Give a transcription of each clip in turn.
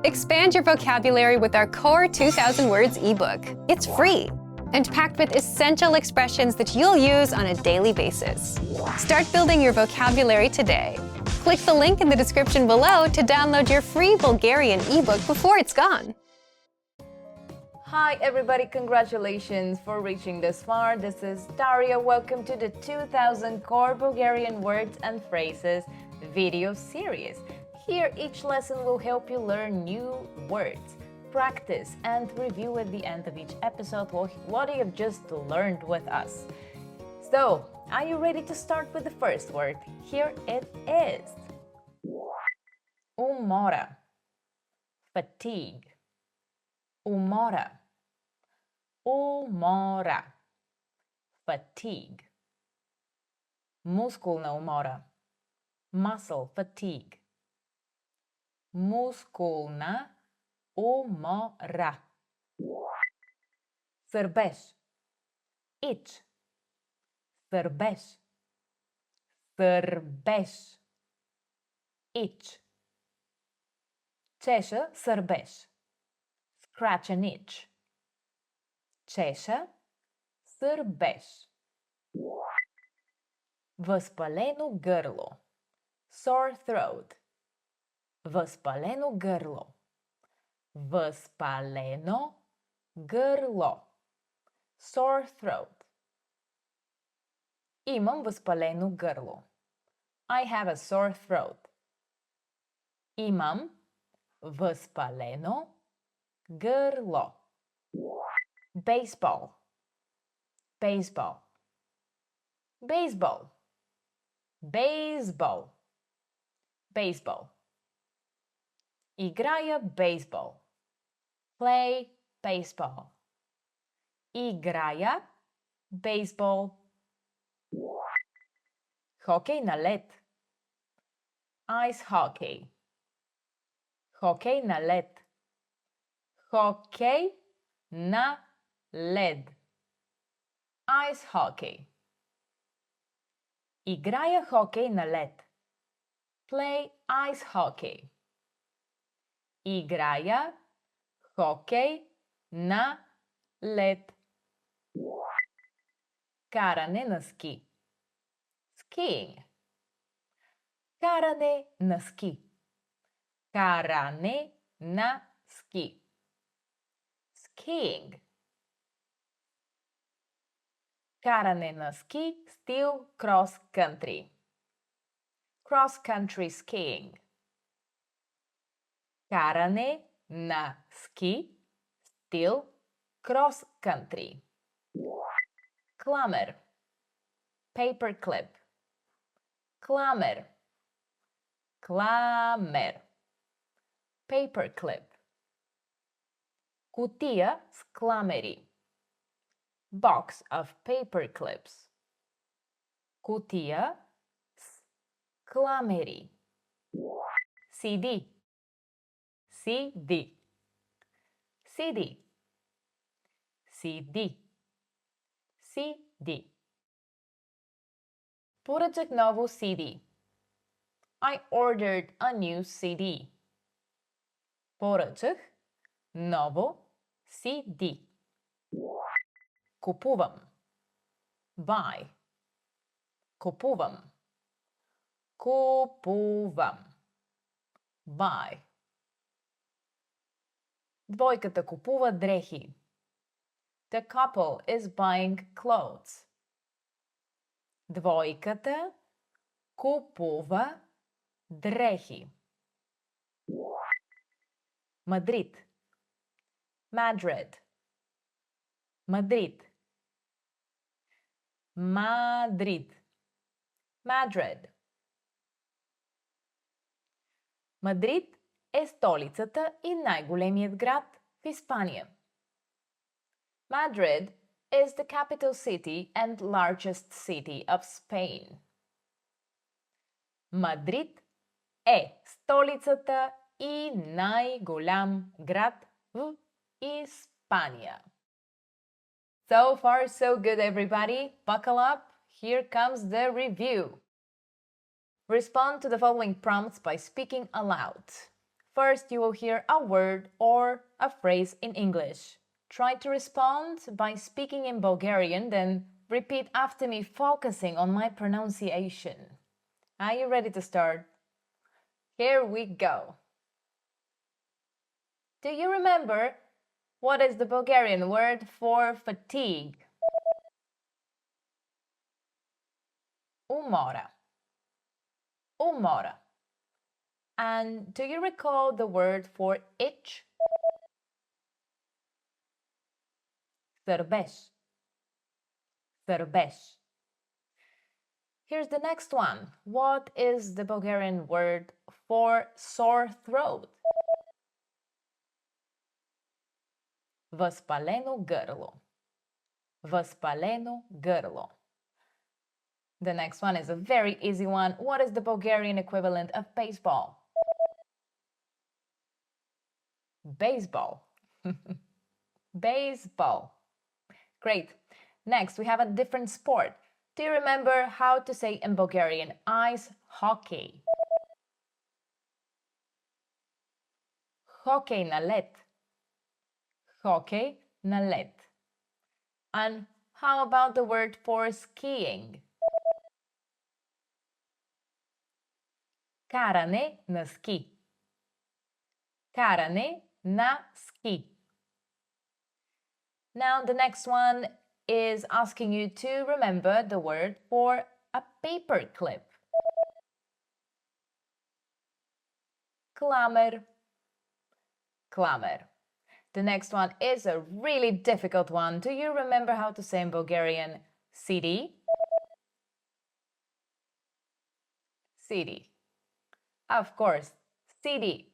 Expand your vocabulary with our Core 2000 Words ebook. It's free and packed with essential expressions that you'll use on a daily basis. Start building your vocabulary today. Click the link in the description below to download your free Bulgarian ebook before it's gone. Hi everybody, congratulations for reaching this far. This is Daria. Welcome to the 2000 Core Bulgarian Words and Phrases video series. Here each lesson will help you learn new words, practice and review at the end of each episode what you have just learned with us. So, are you ready to start with the first word? Here it is. Umora. Fatigue. Umora. Umora. Fatigue. Musculna umora. Muscle fatigue. Musculna umora. Sârbeș. Itch. Sârbeș. Sârbeș. Itch. Чеша, сърбеж. Scratch and itch. Чеша, сърбеж. Възпалено гърло. Sore throat. Възпалено гърло. Възпалено гърло. Sore throat. Имам възпалено гърло. I have a sore throat. Имам възпалено гърло. Baseball. Baseball. Baseball. Baseball. Baseball. Играя бейсбол. Play baseball. Играя бейсбол. Хокей на лед. Ice hockey. Хокей на лед. Хокей на лед. Ice hockey. Играя хокей на лед. Play ice hockey. Играя хокей на лед. Каране на ски. Skiing. Каране на ски. Каране на ски. Skiing. Каране на ски, стил cross country. Cross country skiing. Каране на ски, стил cross country. Clamor. Paperclip. Clamor. Clamor. Paperclip. Кутия с кламери. Box of paper clips. Кутия с кламери. CD. CD. CD. CD. CD. Поръчах ново CD. I ordered a new CD. Поръчах ново CD. Купувам. Buy. Купувам. Купувам. Buy. Двойката купува дрехи. The couple is buying clothes. Двойката купува дрехи. Мадрид. Madrid. Мадрид. Мадрид. Madrid. Мадрид е столицата и най-големият град в Испания. Madrid is the capital city and largest city of Spain. Мадрид е столицата и най-голям град в Испания. So far, so good, everybody. Buckle up. Here comes the review. Respond to the following prompts by speaking aloud. First, you will hear a word or a phrase in English. Try to respond by speaking in Bulgarian, then repeat after me, focusing on my pronunciation. Are you ready to start? Here we go. Do you remember what is the Bulgarian word for fatigue? Umora. Umora. And do you recall the word for itch? Sărbeș. Sărbeș. Here's the next one. What is the Bulgarian word for sore throat? Възпалено гърло. Възпалено гърло. The next one is a very easy one. What is the Bulgarian equivalent of baseball? Baseball. Baseball. Great. Next, we have a different sport. Do you remember how to say in Bulgarian ice hockey? Hockey na led. Hockey na led. And how about the word for skiing? Каране на ски. Каране на ски. Now the next one is asking you to remember the word for a paper clip. Klammer. Klammer. The next one is a really difficult one. Do you remember how to say in Bulgarian CD? CD. Of course, CD.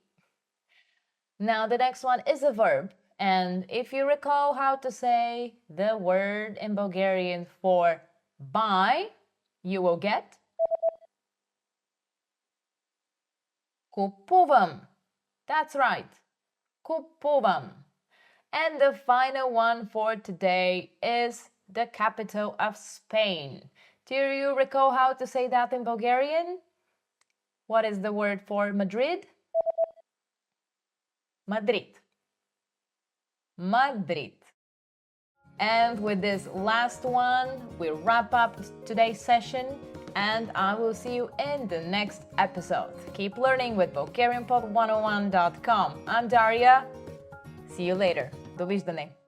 Now the next one is a verb. And if you recall how to say the word in Bulgarian for buy, you will get Купувам. That's right. Купувам. And the final one for today is the capital of Spain. Do you recall how to say that in Bulgarian? What is the word for Madrid? Madrid. Madrid. And with this last one, we wrap up today's session, and I will see you in the next episode. Keep learning with BulgarianPod101.com. I'm Daria. See you later. Довиждане.